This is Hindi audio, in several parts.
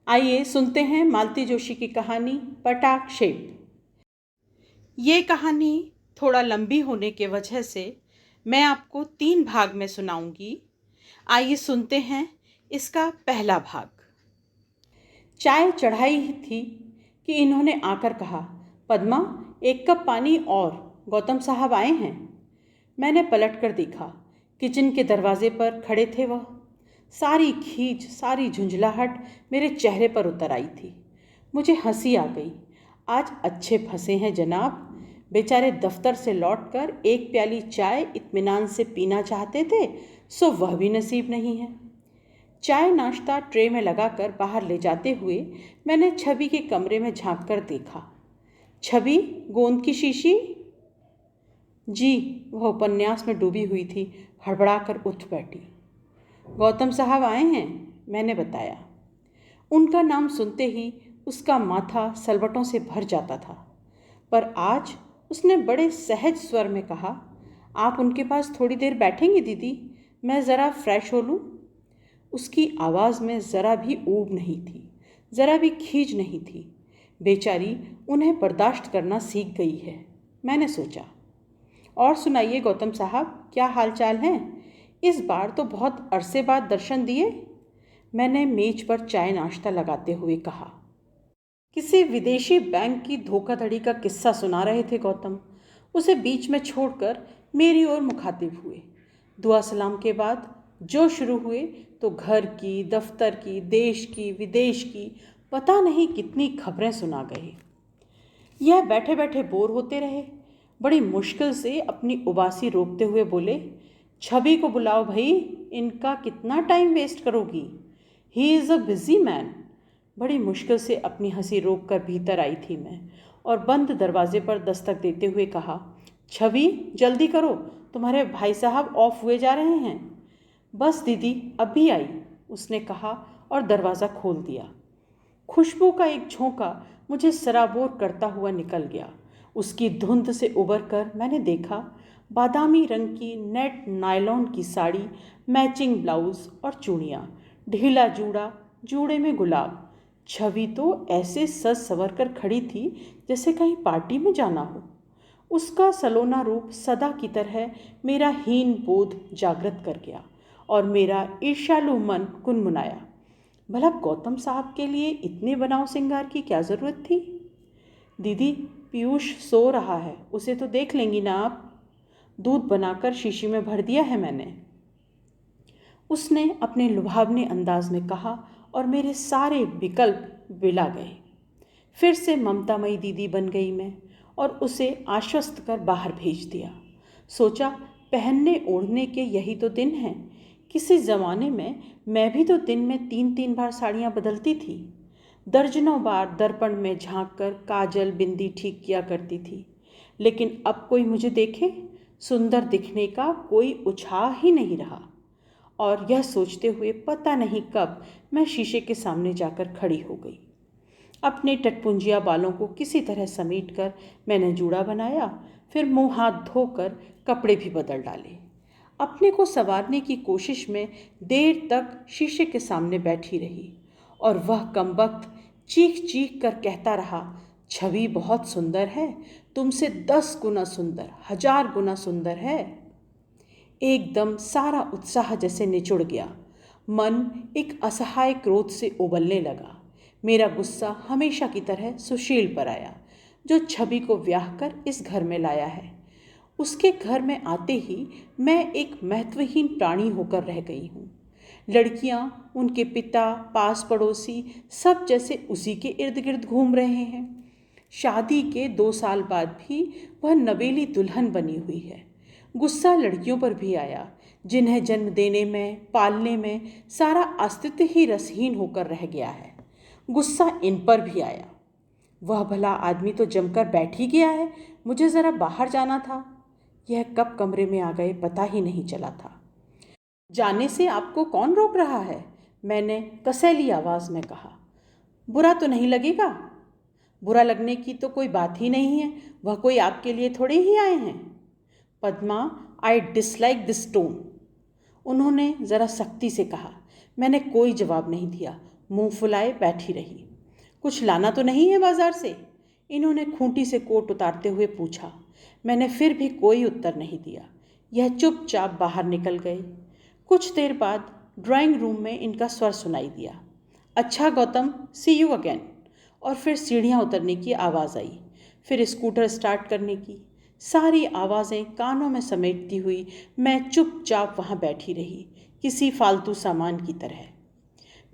आइए सुनते हैं मालती जोशी की कहानी पटाक्षेप। ये कहानी थोड़ा लंबी होने के वजह से मैं आपको 3 भाग में सुनाऊंगी। आइए सुनते हैं इसका पहला भाग। चाय चढ़ाई ही थी कि इन्होंने आकर कहा, पद्मा 1 कप पानी और, गौतम साहब आए हैं। मैंने पलट कर देखा। किचन के दरवाजे पर खड़े थे वह। सारी खींच, सारी झुंझलाहट मेरे चेहरे पर उतर आई थी। मुझे हंसी आ गई। आज अच्छे फंसे हैं जनाब। बेचारे दफ्तर से लौटकर 1 प्याली चाय इत्मीनान से पीना चाहते थे, सो वह भी नसीब नहीं है। चाय नाश्ता ट्रे में लगाकर बाहर ले जाते हुए मैंने छवि के कमरे में झांक कर देखा। छवि, गोंद की शीशी? जी, वह उपन्यास में डूबी हुई थी। हड़बड़ाकर उठ बैठी। गौतम साहब आए हैं, मैंने बताया। उनका नाम सुनते ही उसका माथा सलवटों से भर जाता था, पर आज उसने बड़े सहज स्वर में कहा, आप उनके पास थोड़ी देर बैठेंगी दीदी? मैं ज़रा फ्रेश हो लूँ। उसकी आवाज़ में ज़रा भी ऊब नहीं थी, ज़रा भी खींच नहीं थी। बेचारी उन्हें बर्दाश्त करना सीख गई है, मैंने सोचा। और सुनाइए गौतम साहब, क्या हाल चाल हैं? इस बार तो बहुत अरसे बाद दर्शन दिए, मैंने मेज पर चाय नाश्ता लगाते हुए कहा। किसी विदेशी बैंक की धोखाधड़ी का किस्सा सुना रहे थे गौतम। उसे बीच में छोड़कर मेरी ओर मुखातिब हुए। दुआ सलाम के बाद जो शुरू हुए तो घर की, दफ्तर की, देश की, विदेश की, पता नहीं कितनी खबरें सुना गए। यह बैठे बैठे बोर होते रहे। बड़ी मुश्किल से अपनी उबासी रोकते हुए बोले, छवि को बुलाओ भाई, इनका कितना टाइम वेस्ट करोगी? He is a busy man. बड़ी मुश्किल से अपनी हंसी रोक कर भीतर आई थी मैं, और बंद दरवाजे पर दस्तक देते हुए कहा, छवि जल्दी करो, तुम्हारे भाई साहब ऑफ हुए जा रहे हैं। बस दीदी, अभी आई, उसने कहा और दरवाज़ा खोल दिया। खुशबू का एक झोंका मुझे सराबोर करता हुआ निकल गया। उसकी धुंध से उबर कर मैंने देखा, बादामी रंग की नेट नायलॉन की साड़ी, मैचिंग ब्लाउज और चूड़ियाँ, ढीला जूड़ा, जूड़े में गुलाब। छवि तो ऐसे सज संवर कर खड़ी थी जैसे कहीं पार्टी में जाना हो। उसका सलोना रूप सदा की तरह मेरा हीन बोध जागृत कर गया और मेरा ईर्ष्यालु मन कुनमुनाया। भला गौतम साहब के लिए इतने बनाव सिंगार की क्या ज़रूरत थी? दीदी, पीयूष सो रहा है, उसे तो देख लेंगी ना आप? दूध बनाकर शीशी में भर दिया है मैंने, उसने अपने लुभावने अंदाज में कहा, और मेरे सारे विकल्प बिला गए। फिर से ममतामयी दीदी बन गई मैं, और उसे आश्वस्त कर बाहर भेज दिया। सोचा, पहनने ओढ़ने के यही तो दिन हैं। किसी ज़माने में मैं भी तो दिन में 3-3 बार साड़ियाँ बदलती थी। दर्जनों बार दर्पण में झांक कर काजल बिंदी ठीक किया करती थी। लेकिन अब कोई मुझे देखे, सुंदर दिखने का कोई उछाह ही नहीं रहा। और यह सोचते हुए पता नहीं कब मैं शीशे के सामने जाकर खड़ी हो गई। अपने टटपुंजिया बालों को किसी तरह समेट कर मैंने जूड़ा बनाया, फिर मुंह हाथ धोकर कपड़े भी बदल डाले। अपने को संवारने की कोशिश में देर तक शीशे के सामने बैठी रही, और वह कमबख्त चीख चीख कर कहता रहा, छवि बहुत सुंदर है, तुमसे 10 गुना सुंदर, 1000 गुना सुंदर है। एकदम सारा उत्साह जैसे निचुड़ गया। मन एक असहाय क्रोध से उबलने लगा। मेरा गुस्सा हमेशा की तरह सुशील पर आया, जो छवि को ब्याह कर इस घर में लाया है। उसके घर में आते ही मैं एक महत्वहीन प्राणी होकर रह गई हूँ। लड़कियाँ, उनके पिता, पास पड़ोसी, सब जैसे उसी के इर्द गिर्द घूम रहे हैं। शादी के 2 साल बाद भी वह नवेली दुल्हन बनी हुई है। गुस्सा लड़कियों पर भी आया, जिन्हें जन्म देने में, पालने में सारा अस्तित्व ही रसहीन होकर रह गया है। गुस्सा इन पर भी आया। वह भला आदमी तो जमकर बैठ ही गया है, मुझे ज़रा बाहर जाना था। यह कब कमरे में आ गए पता ही नहीं चला था। जाने से आपको कौन रोक रहा है? मैंने कसैली आवाज़ में कहा। बुरा तो नहीं लगेगा? बुरा लगने की तो कोई बात ही नहीं है, वह कोई आपके लिए थोड़े ही आए हैं। Padma, I dislike this tone, उन्होंने ज़रा सख्ती से कहा। मैंने कोई जवाब नहीं दिया। मुंह फुलाए बैठी रही। कुछ लाना तो नहीं है बाजार से? इन्होंने खूंटी से कोट उतारते हुए पूछा। मैंने फिर भी कोई उत्तर नहीं दिया। यह चुपचाप बाहर निकल गए। कुछ देर बाद ड्राइंग रूम में इनका स्वर सुनाई दिया, अच्छा गौतम, सी यू अगेन। और फिर सीढ़ियाँ उतरने की आवाज़ आई, फिर स्कूटर स्टार्ट करने की। सारी आवाज़ें कानों में समेटती हुई मैं चुपचाप वहाँ बैठी रही, किसी फालतू सामान की तरह।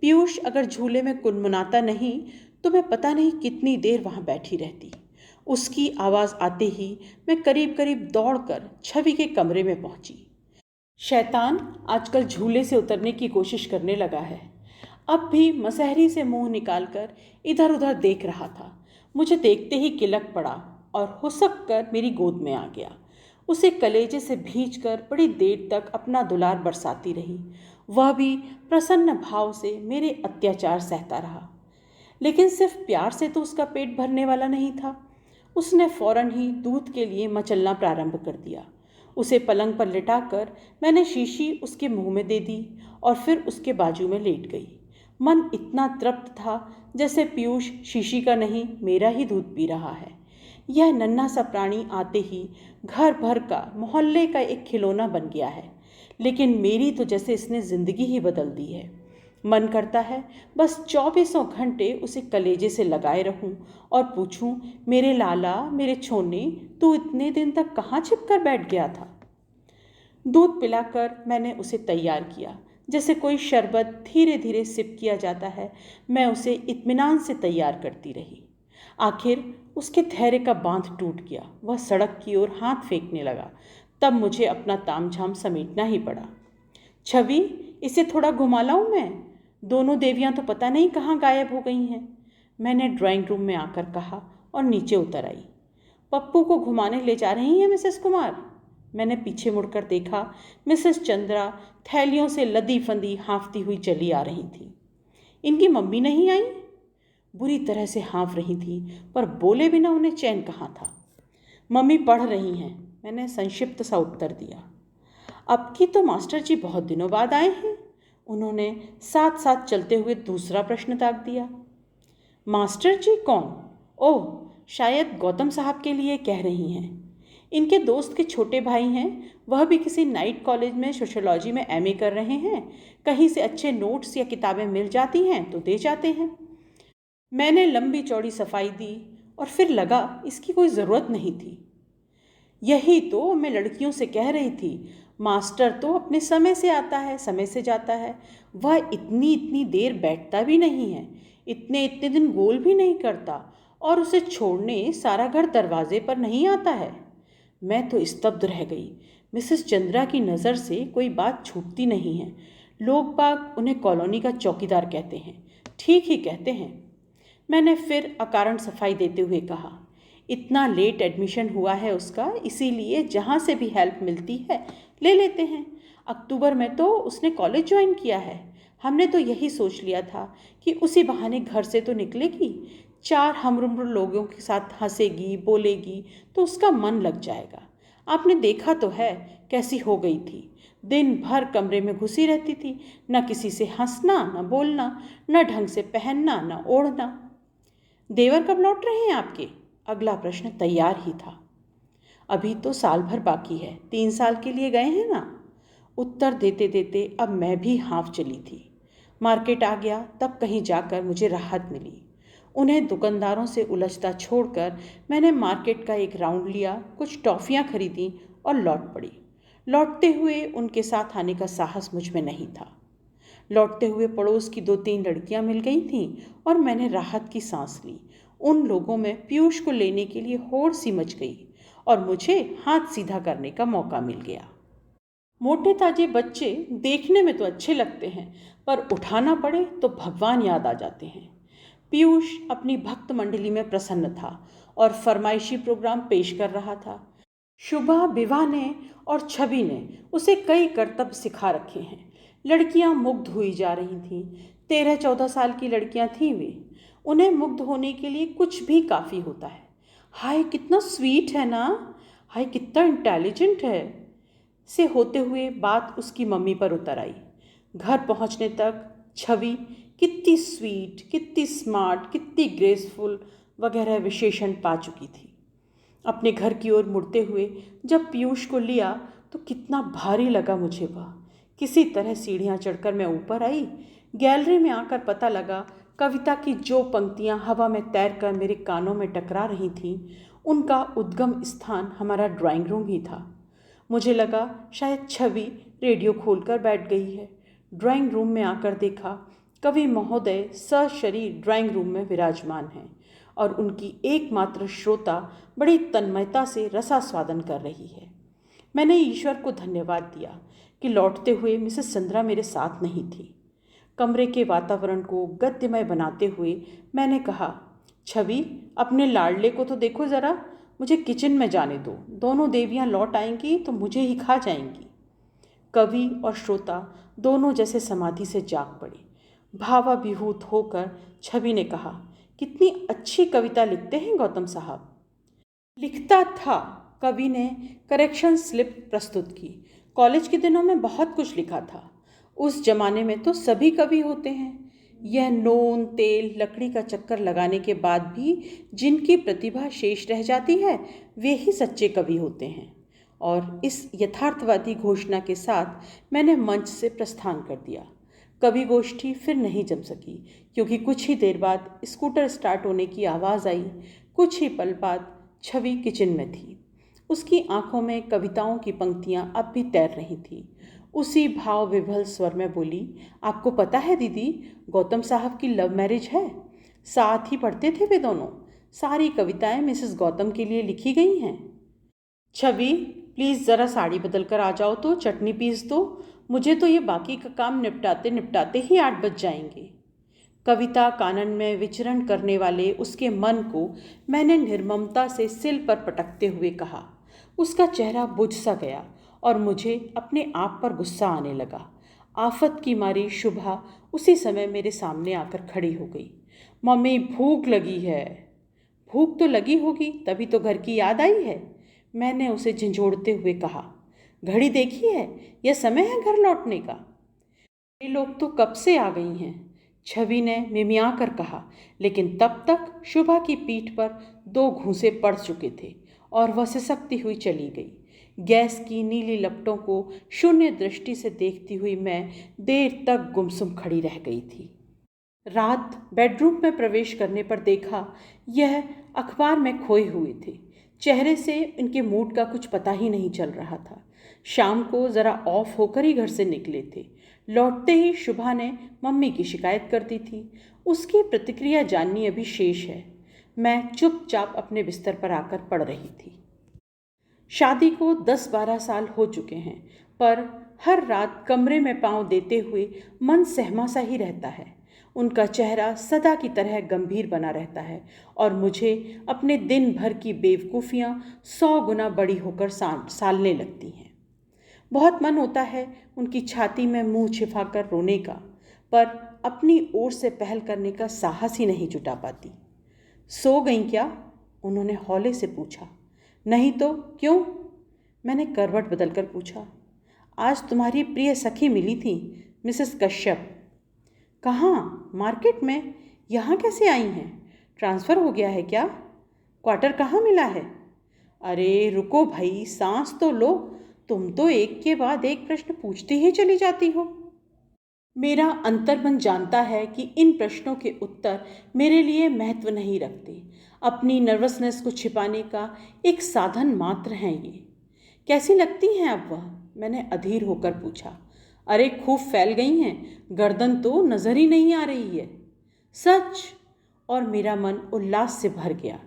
पीयूष अगर झूले में कुनमुनाता नहीं तो मैं पता नहीं कितनी देर वहाँ बैठी रहती। उसकी आवाज़ आते ही मैं करीब करीब दौड़कर छवि के कमरे में पहुँची। शैतान आजकल झूले से उतरने की कोशिश करने लगा है। अब भी मसहरी से मुंह निकालकर इधर उधर देख रहा था। मुझे देखते ही किलक पड़ा और हुसक कर मेरी गोद में आ गया। उसे कलेजे से भींचकर बड़ी देर तक अपना दुलार बरसाती रही। वह भी प्रसन्न भाव से मेरे अत्याचार सहता रहा। लेकिन सिर्फ प्यार से तो उसका पेट भरने वाला नहीं था। उसने फौरन ही दूध के लिए मचलना प्रारंभ कर दिया। उसे पलंग पर लिटाकर मैंने शीशी उसके मुंह में दे दी और फिर उसके बाजू में लेट गई। मन इतना तृप्त था जैसे पीयूष शीशी का नहीं, मेरा ही दूध पी रहा है। यह नन्हा सा प्राणी आते ही घर भर का, मोहल्ले का एक खिलौना बन गया है। लेकिन मेरी तो जैसे इसने ज़िंदगी ही बदल दी है। मन करता है बस 24 घंटे उसे कलेजे से लगाए रहूं और पूछूं, मेरे लाला, मेरे छोने, तू इतने दिन तक कहाँ छिपकर बैठ गया था? दूध पिलाकर मैंने उसे तैयार किया। जैसे कोई शरबत धीरे धीरे सिप किया जाता है, मैं उसे इत्मीनान से तैयार करती रही। आखिर उसके धैर्य का बांध टूट गया। वह सड़क की ओर हाथ फेंकने लगा। तब मुझे अपना तामझाम समेटना ही पड़ा। छवि, इसे थोड़ा घुमा लाऊं मैं? दोनों देवियां तो पता नहीं कहाँ गायब हो गई हैं। मैंने ड्राइंग रूम में आकर कहा और नीचे उतर आई। पप्पू को घुमाने ले जा रही हैं मिसेस कुमार? मैंने पीछे मुड़कर देखा। मिसेस चंद्रा थैलियों से लदी फंदी हाँफती हुई चली आ रही थी। इनकी मम्मी नहीं आई? बुरी तरह से हाँफ रही थी, पर बोले बिना उन्हें चैन कहाँ था। मम्मी पढ़ रही हैं, मैंने संक्षिप्त सा उत्तर दिया। अब की तो मास्टर जी बहुत दिनों बाद आए हैं, उन्होंने साथ साथ चलते हुए दूसरा प्रश्न ताक दिया। मास्टर जी कौन? ओह, शायद गौतम साहब के लिए कह रही हैं। इनके दोस्त के छोटे भाई हैं, वह भी किसी नाइट कॉलेज में सोशियोलॉजी में एमए कर रहे हैं। कहीं से अच्छे नोट्स या किताबें मिल जाती हैं तो दे जाते हैं। मैंने लंबी चौड़ी सफाई दी और फिर लगा इसकी कोई ज़रूरत नहीं थी। यही तो मैं लड़कियों से कह रही थी, मास्टर तो अपने समय से आता है, समय से जाता है। वह इतनी इतनी देर बैठता भी नहीं है, इतने इतने दिन गोल भी नहीं करता, और उसे छोड़ने सारा घर दरवाजे पर नहीं आता है। मैं तो स्तब्ध रह गई। मिसेस चंद्रा की नज़र से कोई बात छूटती नहीं है। लोग बाग उन्हें कॉलोनी का चौकीदार कहते हैं। ठीक ही कहते हैं। मैंने फिर अकारण सफाई देते हुए कहा, इतना लेट एडमिशन हुआ है उसका, इसीलिए जहाँ से भी हेल्प मिलती है ले लेते हैं। अक्टूबर में तो उसने कॉलेज ज्वाइन किया है। हमने तो यही सोच लिया था कि उसी बहाने घर से तो निकलेगी, 4 हमउम्र लोगों के साथ हंसेगी, बोलेगी, तो उसका मन लग जाएगा। आपने देखा तो है कैसी हो गई थी। दिन भर कमरे में घुसी रहती थी, न किसी से हंसना, न बोलना, न ढंग से पहनना, न ओढ़ना। देवर कब लौट रहे हैं आपके? अगला प्रश्न तैयार ही था। अभी तो साल भर बाकी है, 3 साल के लिए गए हैं ना। उत्तर देते देते अब मैं भी हाँफ चली थी। मार्केट आ गया, तब कहीं जाकर मुझे राहत मिली। उन्हें दुकानदारों से उलझता छोड़कर मैंने मार्केट का एक राउंड लिया, कुछ टॉफ़ियाँ खरीदी और लौट पड़ी। लौटते हुए उनके साथ आने का साहस मुझ में नहीं था। लौटते हुए पड़ोस की 2-3 लड़कियां मिल गई थीं और मैंने राहत की सांस ली। उन लोगों में पीयूष को लेने के लिए होड़ सी मच गई और मुझे हाथ सीधा करने का मौका मिल गया। मोटे ताजे बच्चे देखने में तो अच्छे लगते हैं, पर उठाना पड़े तो भगवान याद आ जाते हैं। पीयूष अपनी भक्त मंडली में प्रसन्न था और फरमाइशी प्रोग्राम पेश कर रहा था। शुभा, विवाह ने और छवि ने उसे कई करतब सिखा रखे हैं। लड़कियां मुग्ध हुई जा रही थीं। 13-14 साल की लड़कियां थीं वे। उन्हें मुग्ध होने के लिए कुछ भी काफ़ी होता है। हाय कितना स्वीट है ना, हाय कितना इंटेलिजेंट है, से होते हुए बात उसकी मम्मी पर उतर आई। घर पहुंचने तक छवि कितनी स्वीट, कितनी स्मार्ट, कितनी ग्रेसफुल वगैरह विशेषण पा चुकी थी। अपने घर की ओर मुड़ते हुए जब पीयूष को लिया तो कितना भारी लगा मुझे वह। किसी तरह सीढ़ियाँ चढ़कर मैं ऊपर आई। गैलरी में आकर पता लगा कविता की जो पंक्तियाँ हवा में तैरकर मेरे कानों में टकरा रही थीं, उनका उद्गम स्थान हमारा ड्राइंग रूम ही था। मुझे लगा शायद छवि रेडियो खोलकर बैठ गई है। ड्राइंग रूम में आकर देखा कवि महोदय सशरीर ड्राइंग रूम में विराजमान हैं और उनकी एकमात्र श्रोता बड़ी तन्मयता से रसास्वादन कर रही है। मैंने ईश्वर को धन्यवाद दिया कि लौटते हुए मिसेस चंद्रा मेरे साथ नहीं थी। कमरे के वातावरण को गद्यमय बनाते हुए मैंने कहा, छवि अपने लाडले को तो देखो ज़रा, मुझे किचन में जाने दो, दोनों देवियाँ लौट आएंगी तो मुझे ही खा जाएंगी। कवि और श्रोता दोनों जैसे समाधि से जाग पड़े। भावाभिभूत होकर छवि ने कहा, कितनी अच्छी कविता लिखते हैं गौतम साहब। लिखता था, कवि ने करेक्शन स्लिप प्रस्तुत की। कॉलेज के दिनों में बहुत कुछ लिखा था। उस जमाने में तो सभी कवि होते हैं। यह नून तेल लकड़ी का चक्कर लगाने के बाद भी जिनकी प्रतिभा शेष रह जाती है वे ही सच्चे कवि होते हैं। और इस यथार्थवादी घोषणा के साथ मैंने मंच से प्रस्थान कर दिया। कवि गोष्ठी फिर नहीं जम सकी क्योंकि कुछ ही देर बाद स्कूटर स्टार्ट होने की आवाज़ आई। कुछ ही पल बाद छवि किचन में थी। उसकी आंखों में कविताओं की पंक्तियां अब भी तैर रही थीं। उसी भाव विभल स्वर में बोली, आपको पता है दीदी, गौतम साहब की लव मैरिज है। साथ ही पढ़ते थे वे दोनों। सारी कविताएं मिसेस गौतम के लिए लिखी गई हैं। छवि प्लीज़ ज़रा साड़ी बदल कर आ जाओ तो चटनी पीस दो। मुझे तो ये बाकी का काम निपटाते निपटाते ही 8 बज जाएंगे। कविता कानन में विचरण करने वाले उसके मन को मैंने निर्ममता से सिल पर पटकते हुए कहा। उसका चेहरा बुझ सा गया और मुझे अपने आप पर गुस्सा आने लगा। आफत की मारी शुभा उसी समय मेरे सामने आकर खड़ी हो गई। मम्मी भूख लगी है। भूख तो लगी होगी तभी तो घर की याद आई है, मैंने उसे झंझोड़ते हुए कहा। घड़ी देखी है, यह समय है घर लौटने का। ये लोग तो कब से आ गई हैं, छवि ने मिमिया कर कहा, लेकिन तब तक शुभा की पीठ पर 2 घूंसे पड़ चुके थे और वह सिसकती हुई चली गई। गैस की नीली लपटों को शून्य दृष्टि से देखती हुई मैं देर तक गुमसुम खड़ी रह गई थी। रात बेडरूम में प्रवेश करने पर देखा यह अखबार में खोए हुए थे। चेहरे से इनके मूड का कुछ पता ही नहीं चल रहा था। शाम को ज़रा ऑफ होकर ही घर से निकले थे। लौटते ही शुभा ने मम्मी की शिकायत कर दी थी। उसकी प्रतिक्रिया जाननी अभी शेष है। मैं चुपचाप अपने बिस्तर पर आकर पड़ रही थी। शादी को 10-12 साल हो चुके हैं, पर हर रात कमरे में पांव देते हुए मन सहमा सा ही रहता है। उनका चेहरा सदा की तरह गंभीर बना रहता है और मुझे अपने दिन भर की बेवकूफ़ियाँ 100 गुना बड़ी होकर सालने लगती हैं। बहुत मन होता है उनकी छाती में मुंह छिपाकर रोने का, पर अपनी ओर से पहल करने का साहस ही नहीं जुटा पाती। सो गई क्या? उन्होंने हौले से पूछा। नहीं तो क्यों? मैंने करवट बदलकर पूछा। आज तुम्हारी प्रिय सखी मिली थी, मिसेस कश्यप। कहाँ? मार्केट में? यहाँ कैसे आई हैं? ट्रांसफ़र हो गया है क्या? क्वार्टर कहाँ मिला है? अरे रुको भाई, सांस तो लो। तुम तो एक के बाद एक प्रश्न पूछती ही चली जाती हो। मेरा अंतर्मन जानता है कि इन प्रश्नों के उत्तर मेरे लिए महत्व नहीं रखते। अपनी नर्वसनेस को छिपाने का एक साधन मात्र हैं ये। कैसी लगती हैं अब वह? मैंने अधीर होकर पूछा। अरे खूब फैल गई हैं, गर्दन तो नज़र ही नहीं आ रही है। सच? और मेरा मन उल्लास से भर गया।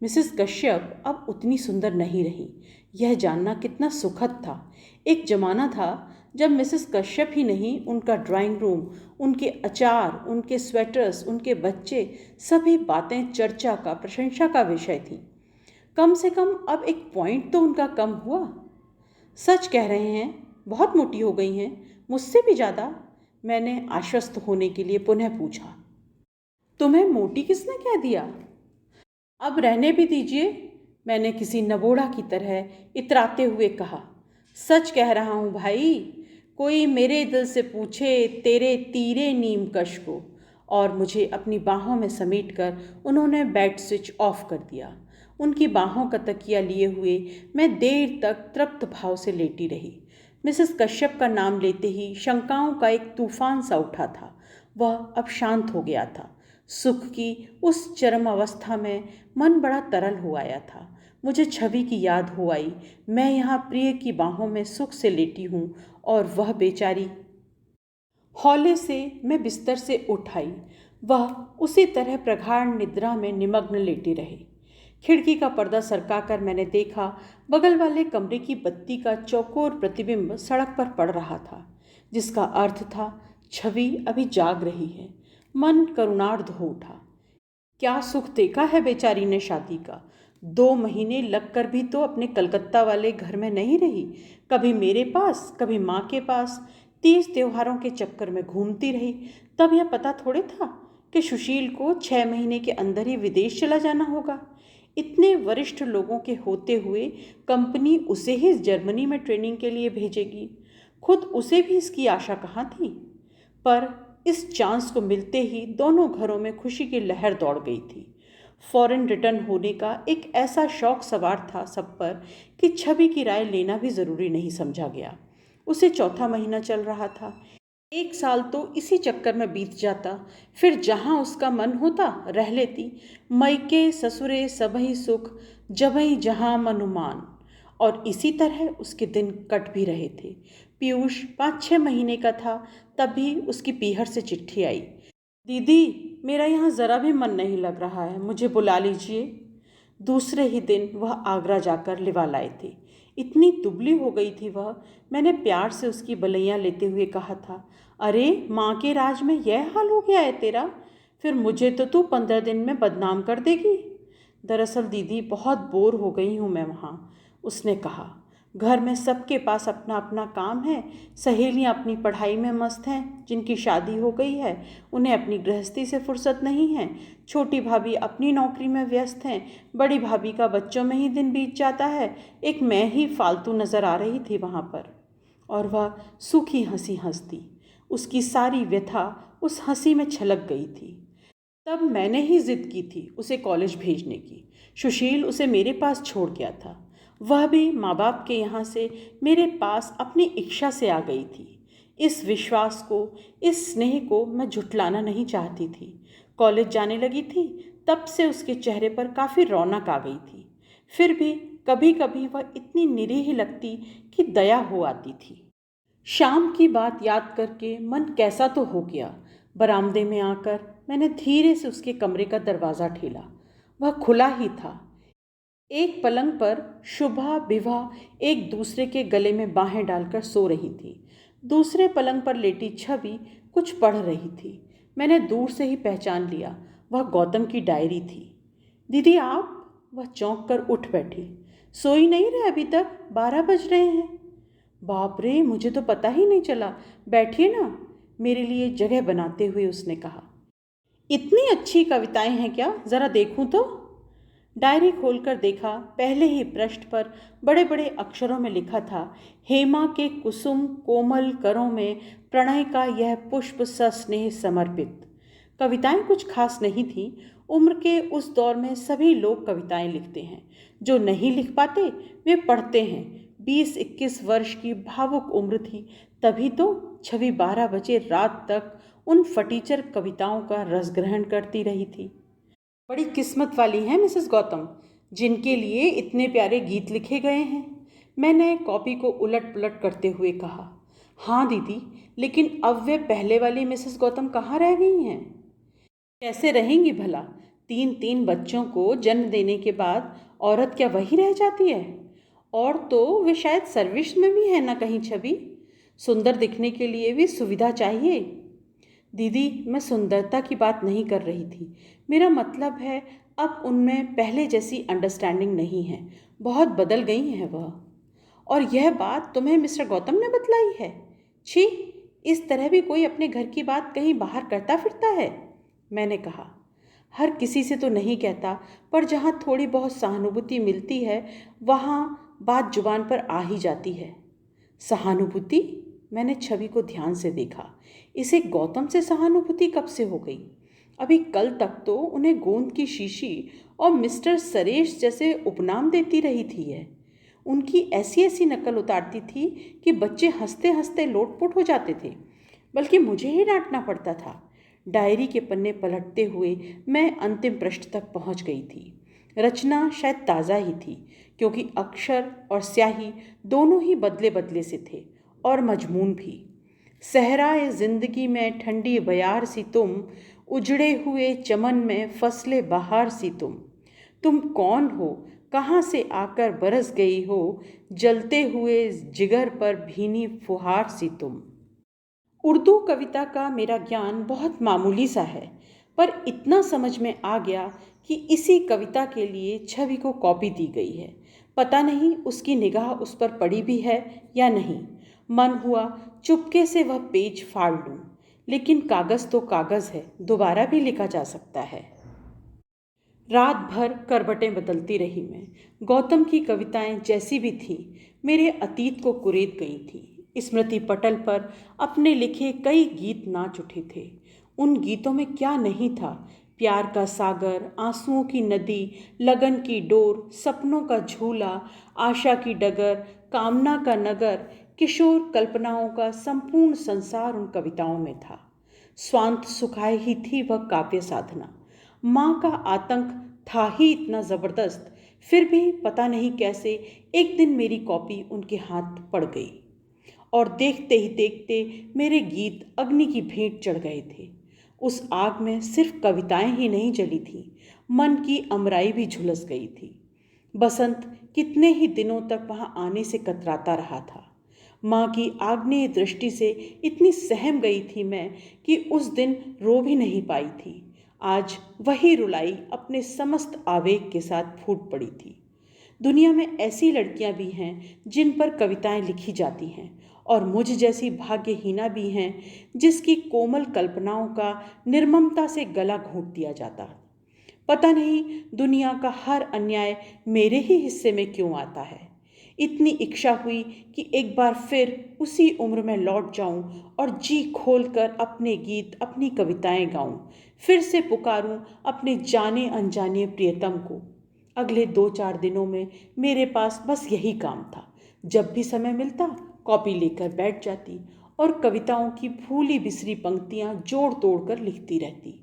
मिसेस कश्यप अब उतनी सुंदर नहीं रही, यह जानना कितना सुखद था। एक ज़माना था जब मिसेस कश्यप ही नहीं, उनका ड्राइंग रूम, उनके अचार, उनके स्वेटर्स, उनके बच्चे, सभी बातें चर्चा का, प्रशंसा का विषय थी। कम से कम अब एक पॉइंट तो उनका कम हुआ। सच कह रहे हैं, बहुत मोटी हो गई हैं, मुझसे भी ज़्यादा? मैंने आश्वस्त होने के लिए पुनः पूछा। तुम्हें मोटी किसने कह दिया? अब रहने भी दीजिए, मैंने किसी नबोड़ा की तरह इतराते हुए कहा। सच कह रहा हूँ भाई, कोई मेरे दिल से पूछे तेरे तीरे नीम कश को, और मुझे अपनी बाहों में समेटकर उन्होंने बेड स्विच ऑफ कर दिया। उनकी बाहों का तकिया लिए हुए मैं देर तक तृप्त भाव से लेटी रही। मिसेस कश्यप का नाम लेते ही शंकाओं का एक तूफान सा उठा था। वह अब शांत हो गया था। सुख की उस चरम अवस्था में मन बड़ा तरल हो आया था। मुझे छवि की याद हो आई। मैं यहाँ प्रिय की बाहों में सुख से लेटी हूँ और वह बेचारी। हौले से मैं बिस्तर से उठ आई। वह उसी तरह प्रगाढ़ निद्रा में निमग्न लेटी रही। खिड़की का पर्दा सरकाकर मैंने देखा, बगल वाले कमरे की बत्ती का चौकोर प्रतिबिंब सड़क पर पड़ रहा था, जिसका अर्थ था छवि अभी जाग रही है। मन करुणार्ध हो उठा। क्या सुख देखा है बेचारी ने शादी का। 2 महीने लगकर भी तो अपने कलकत्ता वाले घर में नहीं रही। कभी मेरे पास, कभी माँ के पास, 30 त्योहारों के चक्कर में घूमती रही। तब यह पता थोड़े था कि सुशील को 6 महीने के अंदर ही विदेश चला जाना होगा। इतने वरिष्ठ लोगों के होते हुए कंपनी उसे ही जर्मनी में ट्रेनिंग के लिए भेजेगी। खुद उसे भी इसकी आशा कहाँ थी। पर इस चांस को मिलते ही दोनों घरों में खुशी की लहर दौड़ गई थी। फॉरेन रिटर्न होने का एक ऐसा शौक सवार था सब पर कि छवि की राय लेना भी ज़रूरी नहीं समझा गया। उसे 4था महीना चल रहा था। 1 साल तो इसी चक्कर में बीत जाता। फिर जहाँ उसका मन होता रह लेती। मैके ससुरे सबही सुख, जबही जहाँ मनुमान। और इसी तरह उसके दिन कट भी रहे थे। पीयूष 5-6 महीने का था, तब भी उसकी पीहर से चिट्ठी आई। दीदी, मेरा यहाँ ज़रा भी मन नहीं लग रहा है, मुझे बुला लीजिए। दूसरे ही दिन वह आगरा जाकर लिवा लाए थे। इतनी दुबली हो गई थी वह। मैंने प्यार से उसकी बलैया लेते हुए कहा था, अरे माँ के राज में यह हाल हो गया है तेरा, फिर मुझे तो तू 15 दिन में बदनाम कर देगी। दरअसल दीदी, बहुत बोर हो गई हूँ मैं वहाँ, उसने कहा। घर में सबके पास अपना अपना काम है। सहेलियाँ अपनी पढ़ाई में मस्त हैं, जिनकी शादी हो गई है उन्हें अपनी गृहस्थी से फुर्सत नहीं है। छोटी भाभी अपनी नौकरी में व्यस्त हैं। बड़ी भाभी का बच्चों में ही दिन बीत जाता है। एक मैं ही फालतू नज़र आ रही थी वहाँ पर। और वह सूखी हंसी हंसती। उसकी सारी व्यथा उस हंसी में छलक गई थी। तब मैंने ही जिद की थी उसे कॉलेज भेजने की। सुशील उसे मेरे पास छोड़ गया था। वह भी माँ बाप के यहाँ से मेरे पास अपनी इच्छा से आ गई थी। इस विश्वास को, इस स्नेह को मैं झुठलाना नहीं चाहती थी। कॉलेज जाने लगी थी तब से उसके चेहरे पर काफ़ी रौनक आ गई थी। फिर भी कभी कभी वह इतनी निरीह लगती कि दया हो आती थी। शाम की बात याद करके मन कैसा तो हो गया। बरामदे में आकर मैंने धीरे से उसके कमरे का दरवाज़ा ठेला। वह खुला ही था। एक पलंग पर शुभा विभा एक दूसरे के गले में बाहें डालकर सो रही थी। दूसरे पलंग पर लेटी छवि कुछ पढ़ रही थी। मैंने दूर से ही पहचान लिया, वह गौतम की डायरी थी। दीदी आप? वह चौंक कर उठ बैठी। सोई नहीं रहे अभी तक? 12 बज रहे हैं। बाप रे, मुझे तो पता ही नहीं चला। बैठिए ना, मेरे लिए जगह बनाते हुए उसने कहा। इतनी अच्छी कविताएं हैं क्या? ज़रा देखूं तो। डायरी खोलकर देखा। पहले ही पृष्ठ पर बड़े बड़े अक्षरों में लिखा था, हेमा के कुसुम कोमल करों में प्रणय का यह पुष्प सस्नेह समर्पित। कविताएं कुछ खास नहीं थीं। उम्र के उस दौर में सभी लोग कविताएं लिखते हैं। जो नहीं लिख पाते वे पढ़ते हैं। 20-21 वर्ष की भावुक उम्र थी, तभी तो छवि 12 बजे रात तक उन फटीचर कविताओं का रस ग्रहण करती रही थी। बड़ी किस्मत वाली हैं मिसेस गौतम, जिनके लिए इतने प्यारे गीत लिखे गए हैं। मैंने कॉपी को उलट पुलट करते हुए कहा। हाँ दीदी, लेकिन अब वे पहले वाली मिसेस गौतम कहाँ रह गई हैं? कैसे रहेंगी भला? 3-3 बच्चों को जन्म देने के बाद औरत क्या वही रह जाती है? और तो वे शायद सर्विस में भी है ना कहीं छवि। सुंदर दिखने के लिए भी सुविधा चाहिए। दीदी, मैं सुंदरता की बात नहीं कर रही थी। मेरा मतलब है, अब उनमें पहले जैसी अंडरस्टैंडिंग नहीं है। बहुत बदल गई हैं वह। और यह बात तुम्हें मिस्टर गौतम ने बतलाई है? छी, इस तरह भी कोई अपने घर की बात कहीं बाहर करता फिरता है? मैंने कहा। हर किसी से तो नहीं कहता, पर जहाँ थोड़ी बहुत सहानुभूति मिलती है वहाँ बात जुबान पर आ ही जाती है। सहानुभूति? मैंने छवि को ध्यान से देखा। इसे गौतम से सहानुभूति कब से हो गई? अभी कल तक तो उन्हें गोंद की शीशी और मिस्टर सरेश जैसे उपनाम देती रही थी। है उनकी ऐसी ऐसी नकल उतारती थी कि बच्चे हंसते हंसते लोटपोट हो जाते थे, बल्कि मुझे ही डांटना पड़ता था। डायरी के पन्ने पलटते हुए मैं अंतिम पृष्ठ तक पहुंच गई थी। रचना शायद ताज़ा ही थी, क्योंकि अक्षर और स्याही दोनों ही बदले बदले से थे, और मजमून भी। सहराए जिंदगी में ठंडी बयार सी तुम, उजड़े हुए चमन में फसले बहार सी तुम कौन हो, कहाँ से आकर बरस गई हो, जलते हुए जिगर पर भीनी फुहार सी तुम। उर्दू कविता का मेरा ज्ञान बहुत मामूली सा है, पर इतना समझ में आ गया कि इसी कविता के लिए छवि को कॉपी दी गई है। पता नहीं उसकी निगाह उस पर पड़ी भी है या नहीं। मन हुआ चुपके से वह पेज फाड़ लूं, लेकिन कागज़ तो कागज़ है, दोबारा भी लिखा जा सकता है। रात भर करवटें बदलती रही मैं। गौतम की कविताएं जैसी भी थीं, मेरे अतीत को कुरेद गई थीं। स्मृति पटल पर अपने लिखे कई गीत नाच उठे थे। उन गीतों में क्या नहीं था? प्यार का सागर, आंसुओं की नदी, लगन की डोर, सपनों का झूला, आशा की डगर, कामना का नगर, किशोर कल्पनाओं का संपूर्ण संसार उन कविताओं में था। स्वांत सुखाए ही थी वह काव्य साधना। माँ का आतंक था ही इतना ज़बरदस्त, फिर भी पता नहीं कैसे एक दिन मेरी कॉपी उनके हाथ पड़ गई, और देखते ही देखते मेरे गीत अग्नि की भेंट चढ़ गए थे। उस आग में सिर्फ कविताएं ही नहीं जली थीं, मन की अमराई भी झुलस गई थी। बसंत कितने ही दिनों तक वहाँ आने से कतराता रहा था। माँ की आग्नेय दृष्टि से इतनी सहम गई थी मैं कि उस दिन रो भी नहीं पाई थी। आज वही रुलाई अपने समस्त आवेग के साथ फूट पड़ी थी। दुनिया में ऐसी लड़कियां भी हैं जिन पर कविताएं लिखी जाती हैं, और मुझ जैसी भाग्यहीना भी हैं जिसकी कोमल कल्पनाओं का निर्ममता से गला घोंट दिया जाता। पता नहीं दुनिया का हर अन्याय मेरे ही हिस्से में क्यों आता है। इतनी इच्छा हुई कि एक बार फिर उसी उम्र में लौट जाऊं और जी खोलकर अपने गीत, अपनी कविताएं गाऊं, फिर से पुकारूं अपने जाने अनजाने प्रियतम को। अगले 2-4 दिनों में मेरे पास बस यही काम था। जब भी समय मिलता कॉपी लेकर बैठ जाती और कविताओं की भूली बिसरी पंक्तियां जोड़ तोड़ कर लिखती रहती।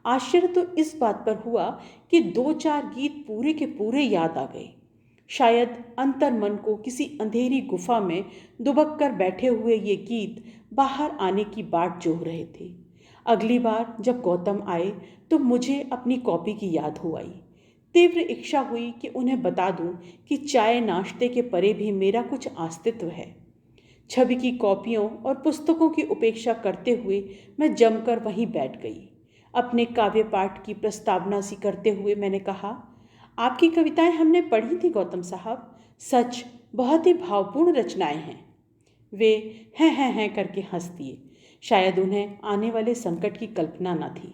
आश्चर्य तो इस बात पर हुआ कि 2-4 गीत पूरे के पूरे याद आ गए। शायद अंतर्मन को किसी अंधेरी गुफा में दुबक कर बैठे हुए ये गीत बाहर आने की बाट जोह रहे थे। अगली बार जब गौतम आए तो मुझे अपनी कॉपी की याद हो आई। तीव्र इच्छा हुई कि उन्हें बता दूं कि चाय नाश्ते के परे भी मेरा कुछ अस्तित्व है। छवि की कॉपियों और पुस्तकों की उपेक्षा करते हुए मैं जमकर वहीं बैठ गई। अपने काव्य पाठ की प्रस्तावना सी करते हुए मैंने कहा, आपकी कविताएं हमने पढ़ी थी गौतम साहब, सच बहुत ही भावपूर्ण रचनाएं हैं। वे हैं करके हंस दिए। शायद उन्हें आने वाले संकट की कल्पना न थी।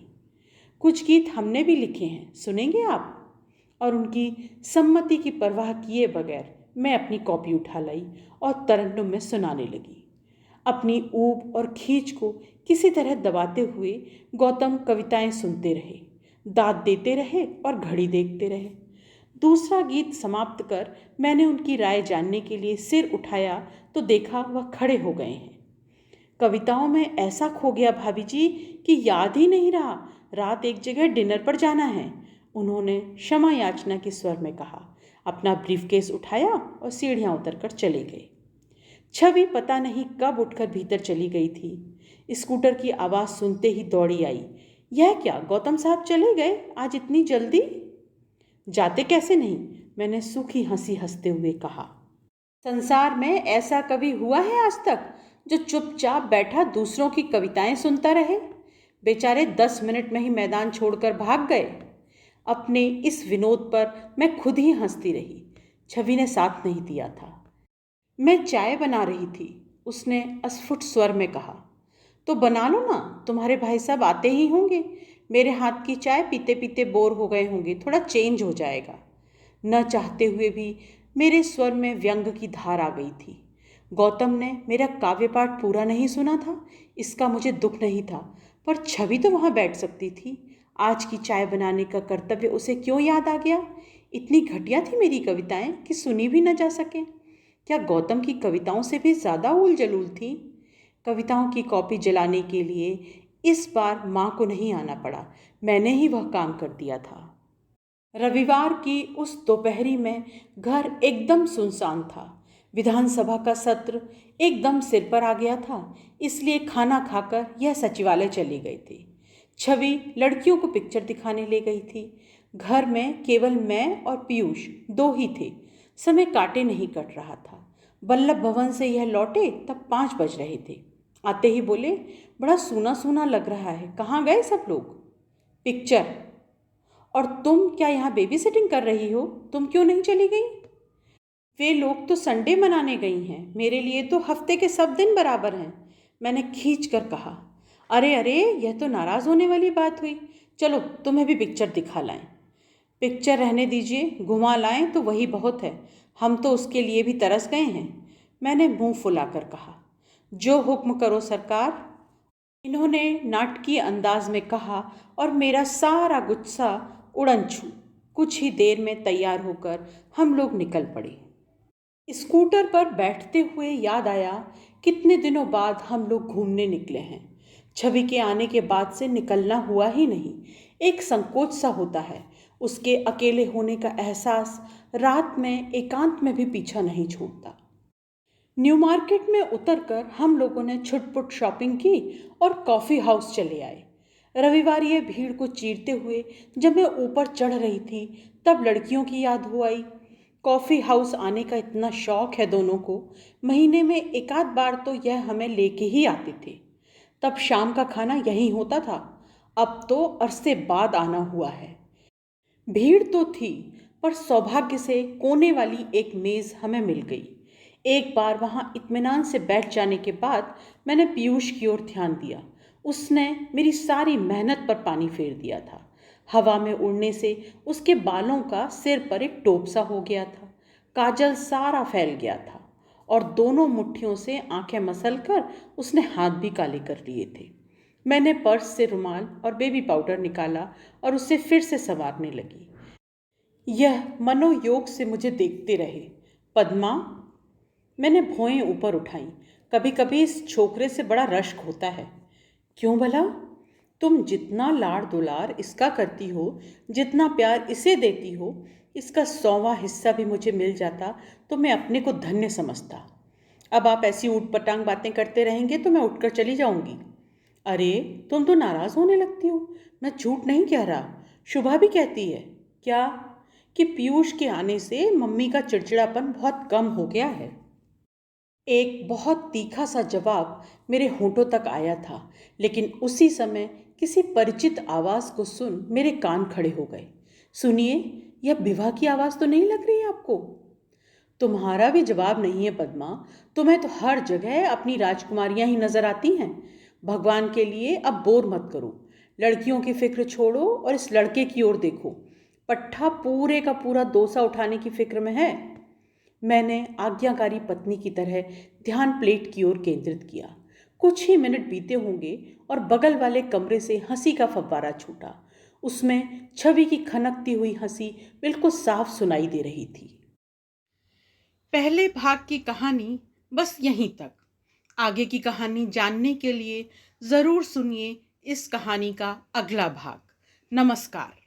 कुछ गीत हमने भी लिखे हैं, सुनेंगे आप? और उनकी सम्मति की परवाह किए बगैर मैं अपनी कॉपी उठा लाई और तरन्नुम में सुनाने लगी। अपनी ऊब और खींच को किसी तरह दबाते हुए गौतम कविताएं सुनते रहे, दाद देते रहे और घड़ी देखते रहे। दूसरा गीत समाप्त कर मैंने उनकी राय जानने के लिए सिर उठाया तो देखा वह खड़े हो गए हैं। कविताओं में ऐसा खो गया भाभी जी कि याद ही नहीं रहा। रात एक जगह डिनर पर जाना है, उन्होंने क्षमा याचना के स्वर में कहा। अपना ब्रीफकेस उठाया और सीढ़ियां उतरकर चले गए। छवि पता नहीं कब उठकर भीतर चली गई थी। स्कूटर की आवाज़ सुनते ही दौड़ी आई। यह क्या, गौतम साहब चले गए आज इतनी जल्दी? जाते कैसे नहीं, मैंने सूखी हंसी हंसते हुए कहा। संसार में ऐसा कभी हुआ है आज तक जो चुपचाप बैठा दूसरों की कविताएं सुनता रहे? बेचारे 10 मिनट में ही मैदान छोड़कर भाग गए। अपने इस विनोद पर मैं खुद ही हंसती रही। छवि ने साथ नहीं दिया था। मैं चाय बना रही थी, उसने अस्फुट स्वर में कहा। तो बना लो ना, तुम्हारे भाई साहब आते ही होंगे। मेरे हाथ की चाय पीते पीते बोर हो गए होंगे, थोड़ा चेंज हो जाएगा। न चाहते हुए भी मेरे स्वर में व्यंग की धार आ गई थी। गौतम ने मेरा काव्य पाठ पूरा नहीं सुना था, इसका मुझे दुख नहीं था, पर छवि तो वहाँ बैठ सकती थी। आज की चाय बनाने का कर्तव्य उसे क्यों याद आ गया? इतनी घटिया थी मेरी कविताएं कि सुनी भी न जा सके। क्या गौतम की कविताओं से भी ज़्यादा उल जलूल थी? कविताओं की कॉपी जलाने के लिए इस बार माँ को नहीं आना पड़ा, मैंने ही वह काम कर दिया था। रविवार की उस दोपहरी में घर एकदम सुनसान था। विधानसभा का सत्र एकदम सिर पर आ गया था, इसलिए खाना खाकर यह सचिवालय चली गई थी। छवि लड़कियों को पिक्चर दिखाने ले गई थी। घर में केवल मैं और पीयूष दो ही थे। समय काटे नहीं कट रहा था। वल्लभ भवन से यह लौटे तब 5 बज रहे थे। आते ही बोले, बड़ा सूना सूना लग रहा है, कहाँ गए सब लोग? पिक्चर। और तुम क्या यहाँ बेबी सिटिंग कर रही हो? तुम क्यों नहीं चली गई? वे लोग तो संडे मनाने गई हैं, मेरे लिए तो हफ्ते के सब दिन बराबर हैं, मैंने खींच कर कहा। अरे अरे, यह तो नाराज़ होने वाली बात हुई। चलो तुम्हें भी पिक्चर दिखा लाएं। पिक्चर रहने दीजिए, घुमा लाएं तो वही बहुत है, हम तो उसके लिए भी तरस गए हैं, मैंने मुंह फुलाकर कहा। जो हुक्म करो सरकार, इन्होंने नाटकीय अंदाज में कहा और मेरा सारा गुस्सा उड़न छू। कुछ ही देर में तैयार होकर हम लोग निकल पड़े। स्कूटर पर बैठते हुए याद आया, कितने दिनों बाद हम लोग घूमने निकले हैं। छवि के आने के बाद से निकलना हुआ ही नहीं। एक संकोच सा होता है, उसके अकेले होने का एहसास रात में एकांत में भी पीछा नहीं छोड़ता। न्यू मार्केट में उतरकर हम लोगों ने छुटपुट शॉपिंग की और कॉफ़ी हाउस चले आए। रविवार ये भीड़ को चीरते हुए जब मैं ऊपर चढ़ रही थी तब लड़कियों की याद हो आई। कॉफ़ी हाउस आने का इतना शौक है दोनों को, महीने में एक आध बार तो यह हमें लेके ही आते थे। तब शाम का खाना यहीं होता था, अब तो अरसे बाद आना हुआ है। भीड़ तो थी, पर सौभाग्य से कोने वाली एक मेज़ हमें मिल गई। एक बार वहाँ इत्मीनान से बैठ जाने के बाद मैंने पीयूष की ओर ध्यान दिया। उसने मेरी सारी मेहनत पर पानी फेर दिया था। हवा में उड़ने से उसके बालों का सिर पर एक टोप सा हो गया था। काजल सारा फैल गया था और दोनों मुट्ठियों से आंखें मसलकर उसने हाथ भी काले कर लिए थे। मैंने पर्स से रुमाल और बेबी पाउडर निकाला और उसे फिर से संवारने लगी। यह मनोयोग से मुझे देखते रहे। पद्मा, मैंने भौएं ऊपर उठाई, कभी कभी इस छोकरे से बड़ा रश्क होता है। क्यों भला? तुम जितना लाड़ दुलार इसका करती हो, जितना प्यार इसे देती हो, इसका 100वां हिस्सा भी मुझे मिल जाता तो मैं अपने को धन्य समझता। अब आप ऐसी ऊटपटांग बातें करते रहेंगे तो मैं उठकर चली जाऊंगी। अरे, तुम तो नाराज़ होने लगती हो। मैं झूठ नहीं कह रहा, शुभा भी कहती है। क्या? कि पीयूष के आने से मम्मी का चिड़चिड़ापन बहुत कम हो गया है। एक बहुत तीखा सा जवाब मेरे होठों तक आया था, लेकिन उसी समय किसी परिचित आवाज़ को सुन मेरे कान खड़े हो गए। सुनिए, यह विवाह की आवाज़ तो नहीं लग रही है आपको? तुम्हारा भी जवाब नहीं है पद्मा, तुम्हें तो हर जगह अपनी राजकुमारियां ही नजर आती हैं। भगवान के लिए अब बोर मत करो, लड़कियों की फिक्र छोड़ो और इस लड़के की ओर देखो। पट्ठा पूरे का पूरा डोसा उठाने की फिक्र में है। मैंने आज्ञाकारी पत्नी की तरह ध्यान प्लेट की ओर केंद्रित किया। कुछ ही मिनट बीते होंगे और बगल वाले कमरे से हंसी का फव्वारा छूटा। उसमें छवि की खनकती हुई हंसी बिल्कुल साफ सुनाई दे रही थी। पहले भाग की कहानी बस यहीं तक। आगे की कहानी जानने के लिए ज़रूर सुनिए इस कहानी का अगला भाग। नमस्कार।